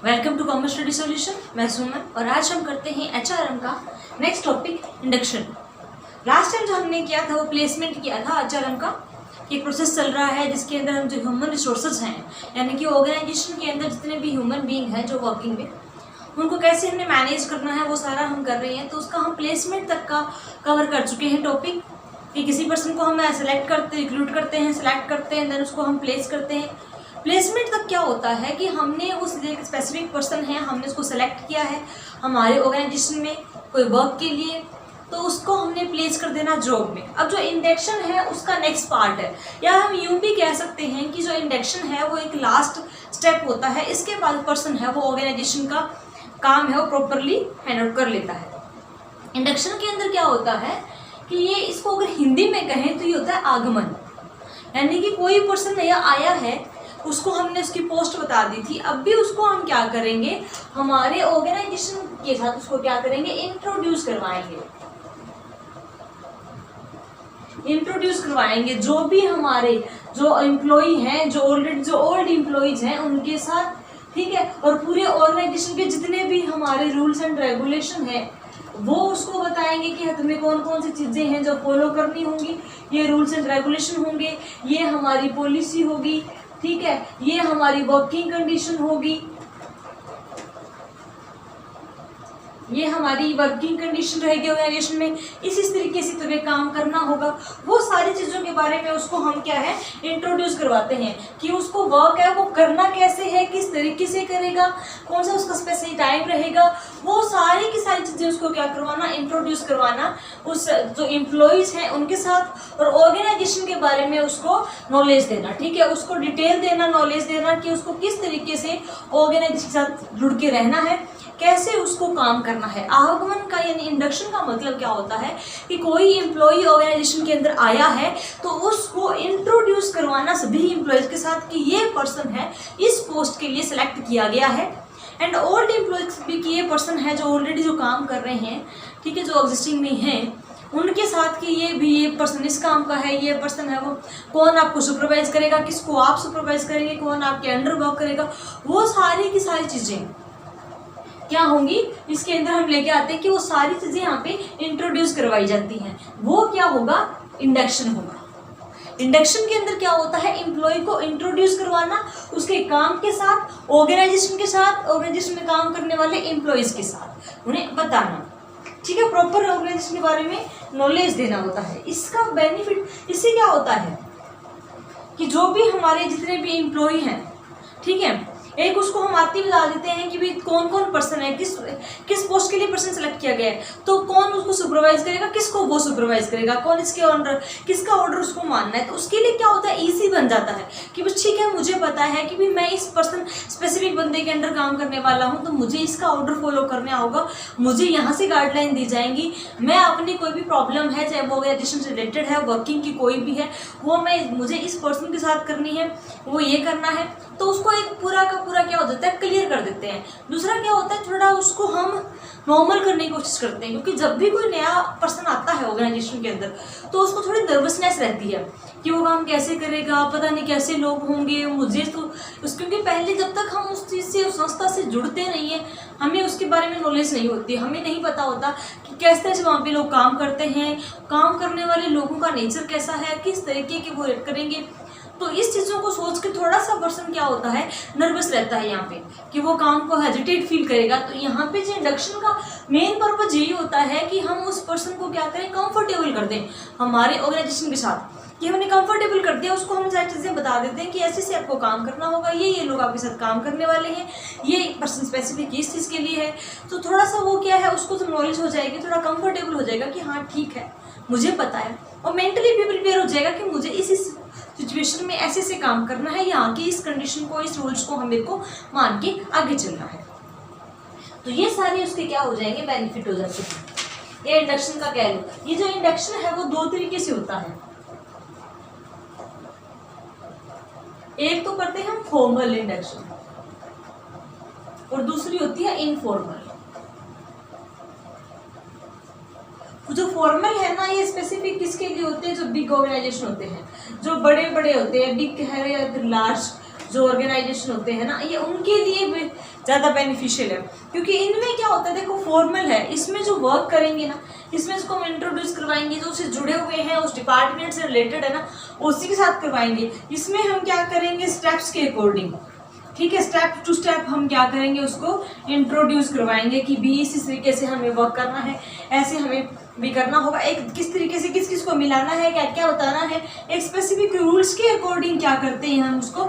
Welcome to commerce study solution. मैं सुमन और आज हम करते हैं एचआरएम का next topic induction. Last time जो हमने किया था वो प्लेसमेंट किया था एचआरएम का। एक प्रोसेस चल रहा है जिसके अंदर हम जो ह्यूमन रिसोर्सेज हैं यानी कि ऑर्गेनाइजेशन के अंदर जितने भी ह्यूमन बीइंग हैं जो वर्किंग में, उनको कैसे हमने मैनेज करना है वो सारा हम कर रहे हैं। तो उसका हम प्लेसमेंट तक का कवर कर चुके हैं टॉपिक कि किसी पर्सन को हम सेलेक्ट करते रिक्रूट करते हैं, सेलेक्ट करते हैं, देन उसको हम प्लेस करते हैं। प्लेसमेंट तक क्या होता है कि हमने उस एक स्पेसिफिक पर्सन है, हमने उसको सेलेक्ट किया है हमारे ऑर्गेनाइजेशन में कोई वर्क के लिए, तो उसको हमने प्लेस कर देना जॉब में। अब जो इंडक्शन है उसका नेक्स्ट पार्ट है, या हम यूँ भी कह सकते हैं कि जो इंडक्शन है वो एक लास्ट स्टेप होता है। इसके बाद पर्सन है वो ऑर्गेनाइजेशन का काम है वो प्रॉपरली हैंडल कर लेता है। इंडक्शन के अंदर क्या होता है कि ये इसको अगर हिंदी में कहें तो ये होता है आगमन, यानी कि कोई पर्सन नया आया है, उसको हमने उसकी पोस्ट बता दी थी, अब भी उसको हम क्या करेंगे, हमारे ऑर्गेनाइजेशन के साथ उसको क्या करेंगे, इंट्रोड्यूस करवाएंगे जो भी हमारे जो एम्प्लॉई हैं, जो ओल्ड एम्प्लॉइज हैं उनके साथ, ठीक है। और पूरे ऑर्गेनाइजेशन के जितने भी हमारे रूल्स एंड रेगुलेशन हैं वो उसको बताएंगे कि तुम्हें कौन कौन सी चीज़ें हैं जो फॉलो करनी होंगी, ये रूल्स एंड रेगुलेशन होंगे, ये हमारी पॉलिसी होगी, ठीक है, ये हमारी वर्किंग कंडीशन होगी, ये हमारी वर्किंग कंडीशन रहेगी ऑर्गेनाइजेशन में, इस तरीके से तुम्हें काम करना होगा। वो सारी चीज़ों के बारे में उसको हम क्या है इंट्रोड्यूस करवाते हैं कि उसको वर्क है वो करना कैसे है, किस तरीके से करेगा, कौन सा उसका स्पेसिफिक टाइम रहेगा, वो सारी की सारी चीज़ें उसको क्या करवाना, इंट्रोड्यूस करवाना उस जो एम्प्लॉइज हैं उनके साथ, और ऑर्गेनाइजेशन के बारे में उसको नॉलेज देना, ठीक है, उसको डिटेल देना, नॉलेज देना कि उसको किस तरीके से ऑर्गेनाइजेशन के साथ जुड़ के रहना है, कैसे उसको काम करना है। आगमन का यानी इंडक्शन का मतलब क्या होता है कि कोई एम्प्लॉई ऑर्गेनाइजेशन के अंदर आया है तो उसको इंट्रोड्यूस करवाना सभी एम्प्लॉयज के साथ कि ये पर्सन है इस पोस्ट के लिए सिलेक्ट किया गया है, एंड ओल्ड एम्प्लॉयज भी कि ये पर्सन है जो ऑलरेडी जो काम कर रहे हैं, ठीक है, जो एग्जिस्टिंग में हैं, उनके साथ कि ये पर्सन इस काम का है, ये पर्सन है वो कौन आपको सुपरवाइज करेगा, किसको आप सुपरवाइज करेंगे, कौन आपके अंडर वर्क करेगा, वो सारी की सारी चीज़ें क्या होंगी इसके अंदर हम लेके आते हैं कि वो सारी चीज़ें यहाँ पे इंट्रोड्यूस करवाई जाती हैं। वो क्या होगा, इंडक्शन होगा। इंडक्शन के अंदर क्या होता है, एम्प्लॉय को इंट्रोड्यूस करवाना उसके काम के साथ, ऑर्गेनाइजेशन के साथ, ऑर्गेनाइजेशन में काम करने वाले एम्प्लॉयज के साथ उन्हें बताना, ठीक है, प्रॉपर ऑर्गेनाइजेशन के बारे में नॉलेज देना होता है। इसका बेनिफिट इससे क्या होता है कि जो भी हमारे जितने भी एम्प्लॉय हैं, ठीक है, एक उसको हम आती बता देते हैं कि भाई कौन कौन पर्सन है, किस पोस्ट के लिए पर्सन सेलेक्ट किया गया है, तो कौन उसको सुपरवाइज करेगा, किसको वो सुपरवाइज करेगा, कौन इसके ऑर्डर, किसका ऑर्डर उसको मानना है। तो उसके लिए क्या होता है, ईजी बन जाता है कि बस ठीक है, मुझे पता है कि भाई मैं इस पर्सन स्पेसिफिक बंदे के अंडर काम करने वाला हूँ, तो मुझे इसका ऑर्डर फॉलो करना होगा, मुझे यहाँ से गाइडलाइन दी जाएंगी, मैं अपनी कोई भी प्रॉब्लम है चाहे वो ऑर्गेनाइजेशन से रिलेटेड है, वर्किंग की कोई भी है, वो मुझे इस पर्सन के साथ करनी है, वो ये करना है, तो उसको एक पूरा का पूरा क्या हो जाता है, क्लियर कर देते हैं। दूसरा क्या होता है, थोड़ा उसको हम नॉर्मल करने की कोशिश करते हैं, क्योंकि जब भी कोई नया पर्सन आता है ऑर्गेनाइजेशन के अंदर तो उसको थोड़ी नर्वसनेस रहती है कि वो काम कैसे करेगा, पता नहीं कैसे लोग होंगे, मुझे तो क्योंकि पहले जब तक हम उस चीज़ से, उस संस्था से जुड़ते नहीं हैं, हमें उसके बारे में नॉलेज नहीं होती, हमें नहीं पता होता कि किस तरह से वहाँ पे लोग काम करते हैं, काम करने वाले लोगों का नेचर कैसा है, किस तरीके के वो रेट करेंगे। तो इस चीज़ों को सोच के थोड़ा सा पर्सन क्या होता है, नर्वस रहता है यहाँ पे कि वो काम को हेजिटेट फील करेगा। तो यहाँ पे जो इंडक्शन का मेन पर्पज यही होता है कि हम उस पर्सन को क्या करें, कंफर्टेबल कर दें हमारे ऑर्गेनाइजेशन के साथ, कि हमने कंफर्टेबल कर दिया, उसको हम सारी चीज़ें बता देते हैं कि ऐसे से आपको काम करना होगा, ये लोग आपके साथ काम करने वाले हैं, ये पर्सन स्पेसिफिक इस चीज़ के लिए है। तो थोड़ा सा वो क्या है, उसको तो नॉलेज हो जाएगी, थोड़ा कंफर्टेबल हो जाएगा कि हाँ ठीक है मुझे पता है, और मेंटली भी प्रिपेयर हो जाएगा कि मुझे इस सिचुएशन में ऐसे से काम करना है, यहाँ की इस कंडीशन को, इस रूल्स को हमें को मान के आगे चलना है। तो ये सारे उसके क्या हो जाएंगे, बेनिफिट हो जाते हैं। ये इंडक्शन का कह लो, ये जो इंडक्शन है वो दो तरीके से होता है। एक तो करते हैं हम फॉर्मल इंडक्शन और दूसरी होती है इनफॉर्मल। जो फॉर्मल है ना, ये स्पेसिफिक किसके लिए होते हैं, जो बिग ऑर्गेनाइजेशन होते हैं, जो बड़े बड़े होते हैं, बिग है या फिर लार्ज जो ऑर्गेनाइजेशन होते हैं ना, ये उनके लिए ज़्यादा बेनिफिशियल है, क्योंकि इनमें क्या होता है, देखो फॉर्मल है, इसमें जो वर्क करेंगे ना, इसमें इसको हम इंट्रोड्यूस करवाएंगे, जो उससे जुड़े हुए हैं, उस डिपार्टमेंट से रिलेटेड है ना, उसी के साथ करवाएंगे। इसमें हम क्या करेंगे, स्टेप्स के अकॉर्डिंग, ठीक है, स्टेप टू स्टेप हम क्या करेंगे, उसको इंट्रोड्यूस करवाएंगे कि भी इस तरीके से हमें वर्क करना है, ऐसे हमें भी करना होगा, एक किस तरीके से किस किस को मिलाना है, क्या क्या बताना है, एक स्पेसिफिक रूल्स के अकॉर्डिंग क्या करते हैं, हम उसको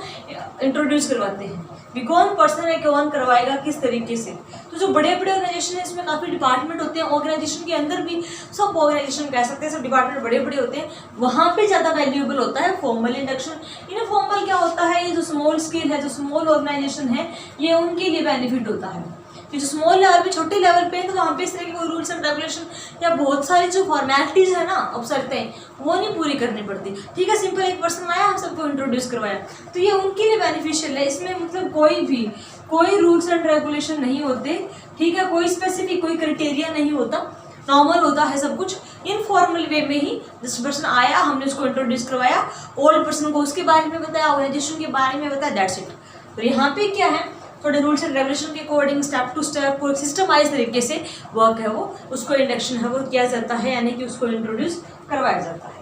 इंट्रोड्यूस करवाते हैं भी कौन पर्सन है, कौन करवाएगा, किस तरीके से। तो जो बड़े बड़े ऑर्गेनाइजेशन है, इसमें काफ़ी डिपार्टमेंट होते हैं, ऑर्गेनाइजेशन के अंदर भी सब ऑर्गेनाइजेशन कह सकते हैं, सब डिपार्टमेंट बड़े बड़े होते हैं, वहाँ पे ज़्यादा वैल्यूएबल होता है फॉर्मल इंडक्शन। इनफॉर्मल क्या होता है, ये जो स्मॉल स्केल है, जो स्मॉल ऑर्गेनाइजेशन है, ये उनके लिए बेनिफिट होता है कि जो स्मॉल लेवल पे, छोटे लेवल पे है, तो वहाँ पे इस तरह के कोई रूल्स एंड रेगुलेशन या बहुत सारी जो फॉर्मेलिटीज़ है ना, अवसरतें, वो नहीं पूरी करनी पड़ती। ठीक है, सिंपल एक पर्सन आया, हम सबको इंट्रोड्यूस करवाया, तो ये उनके लिए बेनिफिशियल है। इसमें मतलब कोई रूल्स एंड रेगुलेशन नहीं होते, ठीक है, कोई स्पेसिफिक कोई क्राइटेरिया नहीं होता, नॉर्मल होता है सब कुछ, इनफॉर्मल वे में ही। जिस पर्सन आया, हमने उसको इंट्रोड्यूस करवाया, ओल्ड पर्सन को उसके बारे में बताया, ऑर्गेनाइजेशन के बारे में बताया, दैट्स इट। तो यहाँ पे क्या है, थोड़े रूल्स एंड रेगुलेशन के अकॉर्डिंग स्टेप टू स्टेप कोई सिस्टमाइज तरीके से वर्क है वो, उसको इंडक्शन है वो किया जाता है, यानी कि उसको इंट्रोड्यूस करवाया जाता है।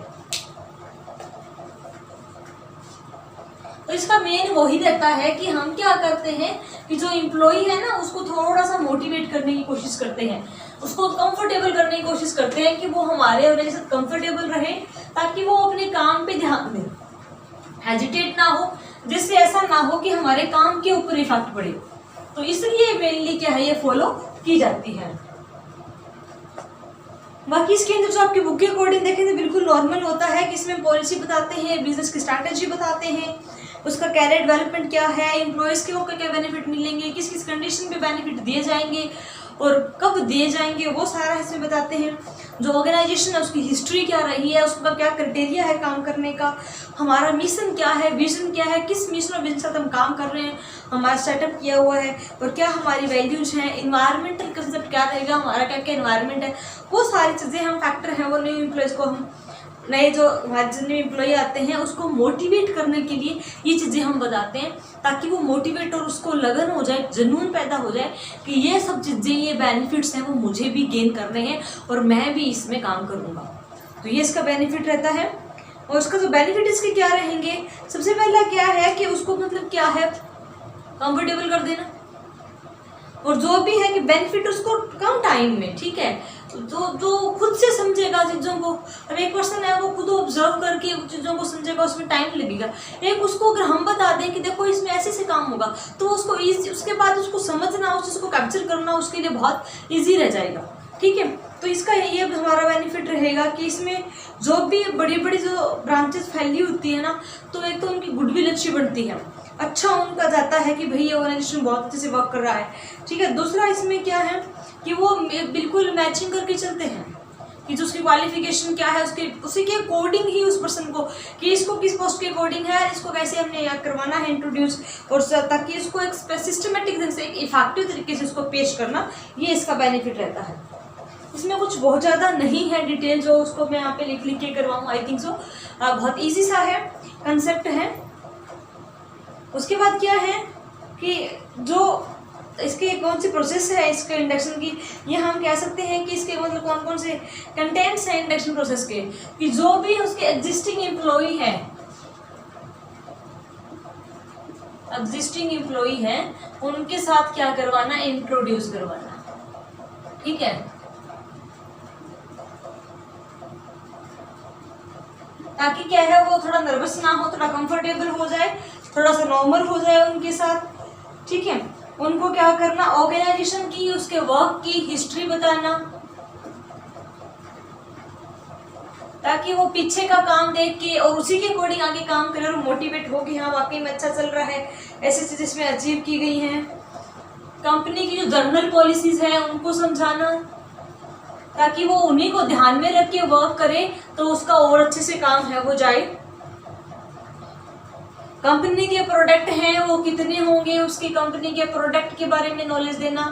तो इसका मेन वही रहता है कि हम क्या करते हैं कि जो एम्प्लॉई है ना, उसको थोड़ा सा मोटिवेट करने की कोशिश करते हैं, उसको कंफर्टेबल करने की कोशिश करते हैं कि वो हमारे और मेरे साथ कंफर्टेबल रहे, ताकि वो अपने काम पे ध्यान दें, हेजिटेट ना हो, जिससे ऐसा ना हो कि हमारे काम के ऊपर इफेक्ट पड़े। तो इसलिए मेनली क्या है, ये फॉलो की जाती है। बाकी इसके अंदर जो आपकी बुक के अकॉर्डिंग देखें तो बिल्कुल नॉर्मल होता है कि इसमें पॉलिसी बताते हैं, बिजनेस की स्ट्रैटेजी बताते हैं, उसका कैरियर डेवलपमेंट क्या है, एम्प्लॉयज़ के को क्या बेनिफिट मिलेंगे, किस किस कंडीशन पे बेनिफिट दिए जाएंगे और कब दिए जाएंगे, वो सारा इसमें बताते हैं। जो ऑर्गेनाइजेशन है उसकी हिस्ट्री क्या रही है, उसका क्या क्राइटेरिया है काम करने का, हमारा मिशन क्या है, विजन क्या है, किस मिशन और विजन से हम काम कर रहे हैं, हमारा सेटअप किया हुआ है, और क्या हमारी वैल्यूज हैं, इन्वायरमेंटल कंसेप्ट क्या रहेगा, हमारा क्या क्या इन्वायरमेंट है, वो सारी चीज़ें हम फैक्टर हैं, वो न्यू एम्प्लॉयज़ को हम नए जो हमारे जितने एम्प्लॉई आते हैं उसको मोटिवेट करने के लिए ये चीज़ें हम बताते हैं, ताकि वो मोटिवेट और उसको लगन हो जाए, जुनून पैदा हो जाए कि ये सब चीज़ें, ये बेनिफिट्स हैं वो मुझे भी गेन करने हैं और मैं भी इसमें काम करूँगा। तो ये इसका बेनिफिट रहता है। और उसका जो बेनिफिट इसके क्या रहेंगे, सबसे पहला क्या है कि उसको मतलब क्या है, कंफर्टेबल कर देना, और जो भी है कि बेनिफिट उसको कम टाइम में, ठीक है, जो खुद से समझेगा चीज़ों को। अब एक पर्सन है वो खुद ऑब्जर्व करके चीज़ों को समझेगा, उसमें टाइम लगेगा। एक उसको अगर हम बता दें कि देखो इसमें ऐसे से काम होगा, तो उसको उसके बाद उसको समझना, उस चीज़ को कैप्चर करना उसके लिए बहुत ईजी रह जाएगा, ठीक है। तो इसका ये हमारा बेनिफिट रहेगा कि इसमें जो भी बड़ी बड़ी जो ब्रांचेस फैली होती है ना, तो एक तो उनकी गुडविल अच्छी बनती है, अच्छा उनका जाता है कि भाई ये ऑर्गेनाइजेशन बहुत अच्छे से वर्क कर रहा है, ठीक है। दूसरा इसमें क्या है कि वो बिल्कुल मैचिंग करके चलते हैं कि जो उसकी क्वालिफिकेशन क्या है, उसी के अकॉर्डिंग ही उस पर्सन को कि इसको किस पोस्ट के अकॉर्डिंग है, इसको कैसे हमने याद करवाना है इंट्रोड्यूस, और ताकि इसको एक सिस्टमेटिक ढंग से, एक इफेक्टिव तरीके से उसको पेश करना, ये इसका बेनिफिट रहता है। इसमें कुछ बहुत ज़्यादा नहीं है डिटेल जो उसको मैं यहाँ पे लिख के करवाऊँ, आई थिंक सो बहुत ईजी सा है, कंसेप्ट है। उसके बाद क्या है कि जो इसके कौन सी प्रोसेस है इसके इंडक्शन की, ये हम कह सकते हैं कि इसके मतलब कौन कौन से कंटेंट्स हैं इंडक्शन प्रोसेस के, कि जो भी उसके एग्जिस्टिंग एम्प्लॉई है उनके साथ क्या करवाना, इंट्रोड्यूस करवाना, ठीक है, ताकि क्या है वो थोड़ा नर्वस ना हो, थोड़ा कंफर्टेबल हो जाए, थोड़ा सा नॉर्मल हो जाए उनके साथ, ठीक है। उनको क्या करना, ऑर्गेनाइजेशन की, उसके वर्क की हिस्ट्री बताना, ताकि वो पीछे का काम देख के और उसी के अकॉर्डिंग आगे काम करे और मोटिवेट हो कि हाँ वाकई में अच्छा चल रहा है, ऐसी चीज़ें इसमें अचीव की गई हैं। कंपनी की जो जर्नल पॉलिसीज है उनको समझाना, ताकि वो उन्हीं को ध्यान में रख के वर्क करे तो उसका और अच्छे से काम है वो जाए। कंपनी के प्रोडक्ट हैं वो कितने होंगे, उसकी कंपनी के प्रोडक्ट के बारे में नॉलेज देना,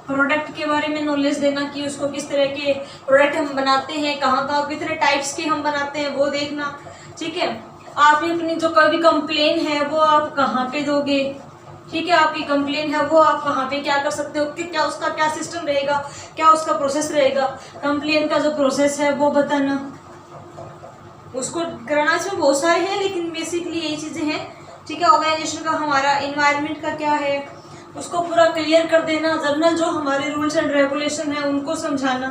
प्रोडक्ट के बारे में नॉलेज देना कि उसको किस तरह के प्रोडक्ट हम बनाते हैं, कहाँ कितने टाइप्स के हम बनाते हैं वो देखना, ठीक है। आप अपनी जो कोई भी कंप्लेन है वो आप कहाँ पे दोगे, ठीक है, आपकी कंप्लेन है वो आप कहाँ पे क्या कर सकते हो, कि क्या उसका क्या सिस्टम रहेगा, क्या उसका प्रोसेस रहेगा, कंप्लेन का जो प्रोसेस है वो बताना, उसको कराना। इसमें बहुत सारे हैं लेकिन बेसिकली यही चीज़ें हैं, ठीक है। ऑर्गेनाइजेशन का हमारा इन्वायरमेंट का क्या है उसको पूरा क्लियर कर देना, जर्नल जो हमारे रूल्स एंड रेगुलेशन है उनको समझाना,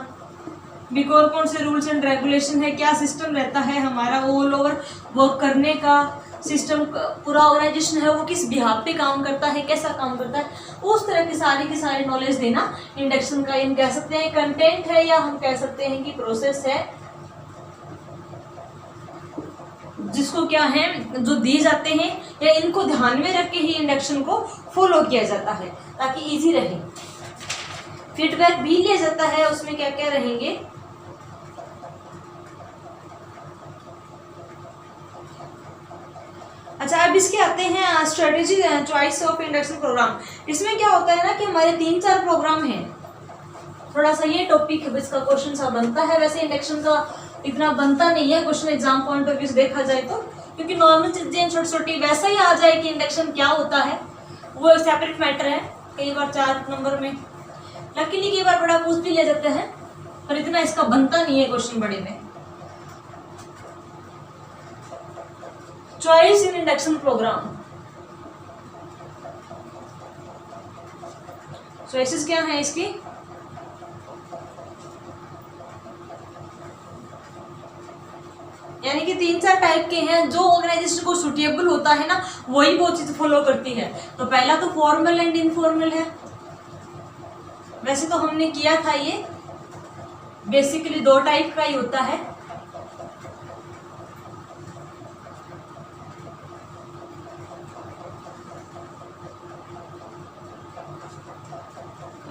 बिकॉज कौन से रूल्स एंड रेगुलेशन है, क्या सिस्टम रहता है हमारा ऑल ओवर वर्क करने का, सिस्टम पूरा ऑर्गेनाइजेशन है वो किस बिहाफ पे काम करता है, कैसा काम करता है, उस तरह की सारी नॉलेज देना इंडक्शन का, इन कह सकते हैं कंटेंट है या हम कह सकते हैं कि प्रोसेस है, जिसको क्या है जो दिए जाते हैं या इनको ध्यान में रख के ही इंडक्शन को फॉलो किया जाता है ताकि इजी रहे। फीडबैक भी लिया जाता है, उसमें क्या क्या रहेंगे, अच्छा अब इसके आते हैं strategy choice of induction programme. इसमें क्या होता है ना कि हमारे 3-4 प्रोग्राम हैं, थोड़ा सा ये टॉपिक इसका क्वेश्चन सा बनता है, वैसे इंडक्शन का इतना बनता नहीं है question exam point of view से देखा जाए तो, क्योंकि नॉर्मल चीजें छोटी छोटी वैसा ही आ जाए कि इंडक्शन क्या होता है वो एक सेपरेट मैटर है, कई बार 4 नंबर में, लकीली कई बार बड़ा पूछ भी ले जाते हैं पर इतना इसका बनता नहीं है क्वेश्चन बड़े में। Choice in induction programme, choices क्या है इसकी, यानी कि 3-4 टाइप के हैं, जो ऑर्गेनाइजेशन को सुटेबल होता है ना वही वो चीज फॉलो करती है। तो पहला तो फॉर्मल एंड इनफॉर्मल है, वैसे तो हमने किया था ये, बेसिकली 2 टाइप का ही होता है,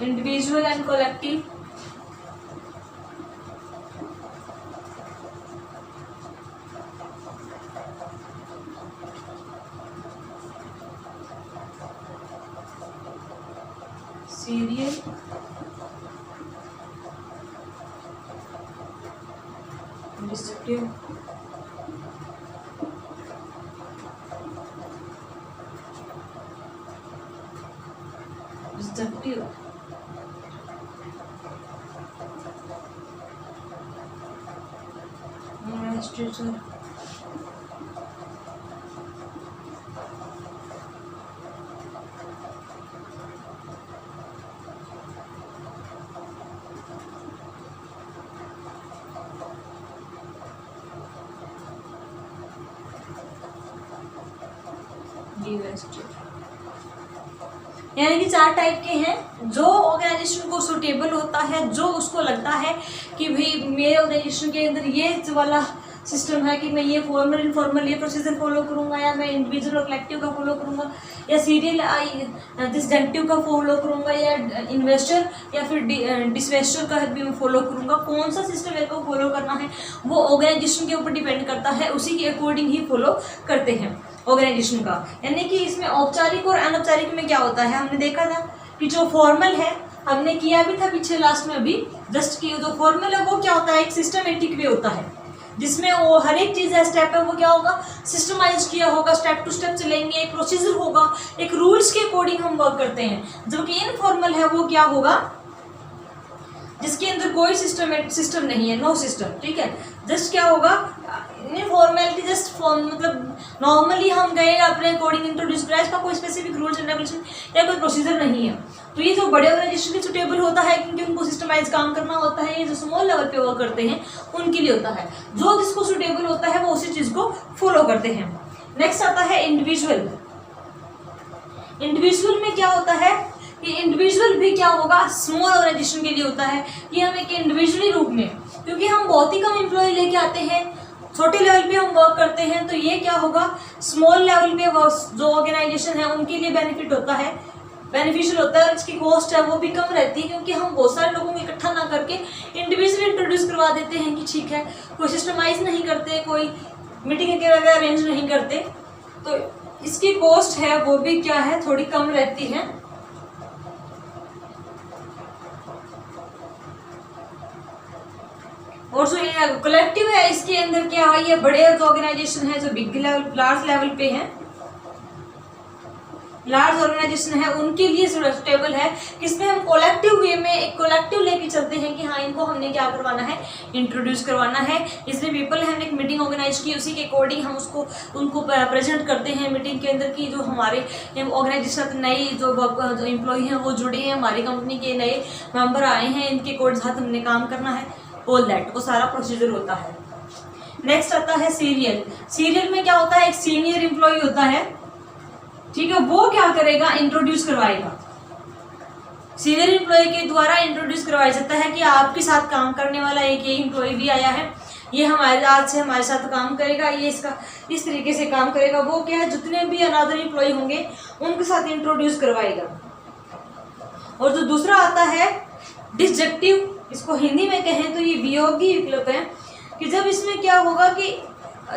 individual and collective. Serial, destructive, destructive, यानी कि 4 टाइप के हैं, जो ऑर्गेनाइजेशन को सुटेबल होता है, जो उसको लगता है कि भाई मेरे ऑर्गेनाइजेशन के अंदर ये वाला सिस्टम है कि मैं ये फॉर्मल इनफॉर्मल ये प्रोसीजर फॉलो करूंगा, या मैं इंडिविजुअल और कलेक्टिव का फॉलो करूंगा, या सीरियल डिस्जंक्टिव का फॉलो करूंगा, या इन्वेस्टर या फिर डिसवेस्टर का भी मैं फॉलो करूंगा। कौन सा सिस्टम मेरे को फॉलो करना है वो ऑर्गेनाइजेशन के ऊपर डिपेंड करता है, उसी के अकॉर्डिंग ही फॉलो करते हैं ऑर्गेनाइजेशन का। यानी कि इसमें औपचारिक और अनौपचारिक में क्या होता है, हमने देखा था कि जो फॉर्मल है हमने किया भी था पीछे लास्ट में अभी जस्ट कि जो फॉर्मल है वो क्या होता है, एक सिस्टमेटिक वे होता है जिसमें वो हर एक चीज़ है स्टेप है वो क्या होगा, सिस्टमाइज किया होगा, स्टेप टू स्टेप चलेंगे, एक प्रोसीजर होगा, एक रूल्स के अकॉर्डिंग हम वर्क करते हैं। जबकि इनफॉर्मल है वो क्या होगा, जिसके अंदर कोई सिस्टम नहीं है, नो सिस्टम, ठीक है। जस्ट क्या होगा, इनफॉर्मेलिटी जस्ट फॉर्म, मतलब नॉर्मली हम गए अपने अकॉर्डिंग इंट्रोड्यूस किया, इसका कोई स्पेसिफिक रूल्स एंड रेगुलेशन या कोई प्रोसीजर नहीं है। तो ये जो बड़े ऑर्गेनाइजेशन के सुटेबल होता है क्योंकि उनको सिस्टमाइज काम करना होता है, ये जो स्मॉल लेवल पे वर्क करते हैं उनके लिए होता है, जो जिसको सुटेबल होता है वो उसी चीज को फॉलो करते हैं। नेक्स्ट आता है इंडिविजुअल। इंडिविजुअल में क्या होता है कि इंडिविजुअल भी क्या होगा, स्मॉल ऑर्गेनाइजेशन के लिए होता है कि हम एक इंडिविजुअली रूप में, क्योंकि हम बहुत ही कम एम्प्लॉय लेके आते हैं, छोटे लेवल पे हम वर्क करते हैं, तो ये क्या होगा, स्मॉल लेवल पे जो ऑर्गेनाइजेशन है उनके लिए बेनिफिट होता है, बेनिफिशियल होता है, और इसकी कॉस्ट है वो भी कम रहती है क्योंकि हम बहुत सारे लोगों को इकट्ठा ना करके इंडिविजुअली इंट्रोड्यूस करवा देते हैं कि ठीक है, कोई सिस्टमाइज नहीं करते, कोई मीटिंग वगैरह अरेंज नहीं करते, तो इसकी कॉस्ट है वो भी क्या है, थोड़ी कम रहती है। और जो कलेक्टिव है इसके अंदर क्या है, ये बड़े जो ऑर्गेनाइजेशन है जो बिग लेवल लार्ज लेवल पे हैं, लार्ज ऑर्गेनाइजेशन है उनके लिए सुटेबल है। इसमें हम कलेक्टिव वे में एक कलेक्टिव लेके चलते हैं कि हाँ इनको हमने क्या करवाना है, इंट्रोड्यूस करवाना है। इसमें पीपल हमने एक मीटिंग ऑर्गेनाइज की, उसी के अकॉर्डिंग हम उसको उनको प्रेजेंट करते हैं मीटिंग के अंदर की जो हमारे ऑर्गेनाइजेशन नए जो एम्प्लॉय हैं वो जुड़े हैं, हमारी कंपनी के नए मेंबर आए हैं, इनके अकॉर्डिंग साथ हमने काम करना है, ऑल दैट वो सारा प्रोसीजर होता है। नेक्स्ट आता है सीरियल। सीरियल में क्या होता है, एक सीनियर एम्प्लॉय होता है, ठीक है, वो क्या करेगा, इंट्रोड्यूस करवाएगा। सीनियर एम्प्लॉय के द्वारा इंट्रोड्यूस करवाया जाता है कि आपके साथ काम करने वाला एक ये एम्प्लॉय भी आया है, ये हमारे आज से हमारे साथ काम करेगा, ये इसका इस तरीके से काम करेगा। वो क्या है, जितने भी अनदर एम्प्लॉय होंगे उनके साथ इंट्रोड्यूस करवाएगा। और जो दूसरा आता है डिसजेक्टिव, इसको हिंदी में कहें तो ये वियोगी विकल्प है, कि जब इसमें क्या होगा कि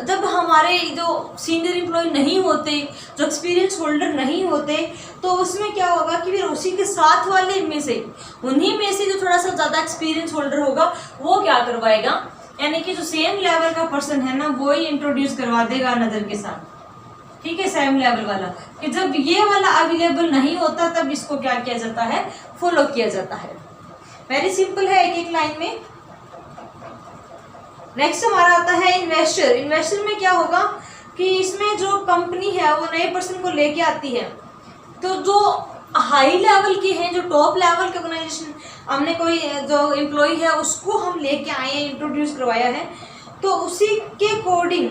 जब हमारे जो सीनियर एम्प्लॉय नहीं होते, जो एक्सपीरियंस होल्डर नहीं होते, तो उसमें क्या होगा कि फिर उसी के साथ वाले में से उन्हीं में से जो थोड़ा सा ज़्यादा एक्सपीरियंस होल्डर होगा वो क्या करवाएगा, यानी कि जो सेम लेवल का पर्सन है ना वो ही इंट्रोड्यूस करवा देगा अनदर के साथ, ठीक है, सेम लेवल वाला। कि जब ये वाला अवेलेबल नहीं होता तब इसको क्या किया जाता है, फॉलो किया जाता है। वेरी सिंपल है, एक एक लाइन में। नेक्स्ट हमारा आता है इन्वेस्टर। इन्वेस्टर में क्या होगा कि इसमें जो कंपनी है वो नए पर्सन को लेके आती है, तो जो हाई लेवल के हैं, जो टॉप लेवल के ऑर्गेनाइजेशन, हमने कोई जो एम्प्लॉय है उसको हम लेके आए हैं, इंट्रोड्यूस करवाया है, तो उसी के अकॉर्डिंग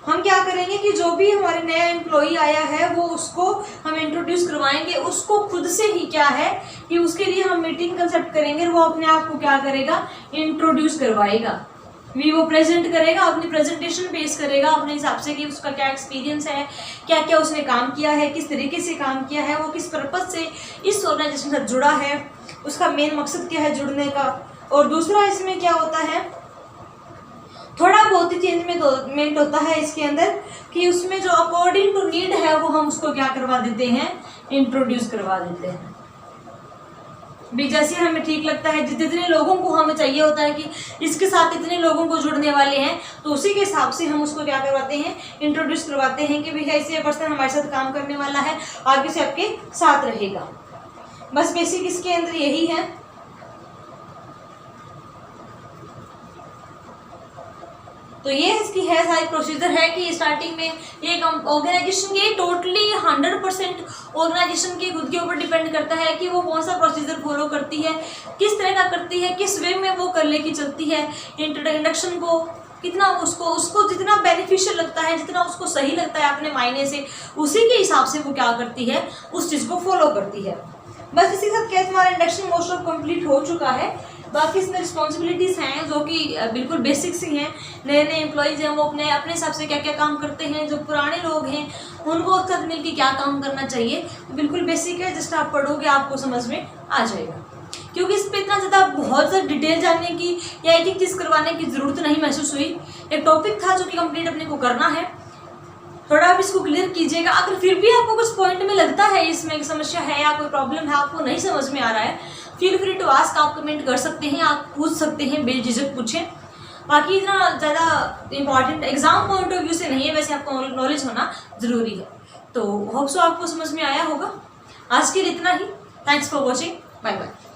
हम क्या करेंगे कि जो भी हमारे नया एम्प्लॉय आया है वो उसको हम इंट्रोड्यूस करवाएंगे। उसको खुद से ही क्या है कि उसके लिए हम मीटिंग कंसेप्ट करेंगे, वो अपने आप को क्या करेगा, इंट्रोड्यूस करवाएगा, भी वो प्रेजेंट करेगा, अपनी प्रेजेंटेशन पेश करेगा अपने हिसाब से कि उसका क्या एक्सपीरियंस है, क्या क्या उसने काम किया है, किस तरीके से काम किया है, वो किस पर्पज से इस ऑर्गेनाइजेशन से जुड़ा है, उसका मेन मकसद क्या है जुड़ने का। और दूसरा इसमें क्या होता है, थोड़ा बहुत ही चेंजमेंट होता है इसके अंदर कि उसमें जो अकॉर्डिंग टू नीड है वो हम उसको क्या करवा देते हैं, इंट्रोड्यूस करवा देते हैं। भी जैसे हमें ठीक लगता है, जितने लोगों को हमें चाहिए होता है कि इसके साथ इतने लोगों को जुड़ने वाले हैं, तो उसी के हिसाब से हम उसको क्या करवाते हैं, इंट्रोड्यूस करवाते हैं कि भैया ऐसे पर्सन हमारे साथ काम करने वाला है, आगे से आपके साथ रहेगा। बस बेसिक इसके अंदर यही है। तो ये इसकी है सारी प्रोसीजर है कि स्टार्टिंग में ये ऑर्गेनाइजेशन के टोटली 100% ऑर्गेनाइजेशन के खुद के ऊपर डिपेंड करता है कि वो कौन सा प्रोसीजर फॉलो करती है, किस तरह का करती है, किस वे में वो कर लेके चलती है। इंट्रोडक्शन को कितना उसको जितना बेनिफिशियल लगता है, जितना उसको सही लगता है अपने मायने से, उसी के हिसाब से वो क्या करती है, उस चीज़ को फॉलो करती है। बस इसी के साथ क्या हमारा इंडक्शन मोस्ट ऑफ कंप्लीट हो चुका है। बाकी इसमें रिस्पॉन्सिबिलिटीज़ हैं जो कि बिल्कुल बेसिक्स ही हैं। नए नए एम्प्लॉयज़ हैं वो अपने हिसाब से क्या क्या काम करते हैं, जो पुराने लोग हैं उनको उसके साथ मिलकर क्या काम करना चाहिए, तो बिल्कुल बेसिक है। जस्ट आप पढ़ोगे आपको समझ में आ जाएगा, क्योंकि इस पर इतना ज़्यादा बहुत ज़्यादा डिटेल जानने की या एक एक चीज़ करवाने की ज़रूरत नहीं महसूस हुई। एक टॉपिक था जो कि कंप्लीट अपने को करना है, थोड़ा आप इसको क्लियर कीजिएगा। अगर फिर भी आपको कुछ पॉइंट में लगता है इसमें एक समस्या है या कोई प्रॉब्लम है, आपको नहीं समझ में आ रहा है, फील फ्री टू आस्क, आप कमेंट कर सकते हैं, आप पूछ सकते हैं, बेझिझक पूछें। बाकी इतना ज़्यादा important exam point of view से नहीं है, वैसे आपको नॉलेज होना ज़रूरी है। तो होप सो आपको समझ में आया होगा। आज के लिए इतना ही। Thanks for watching, bye bye.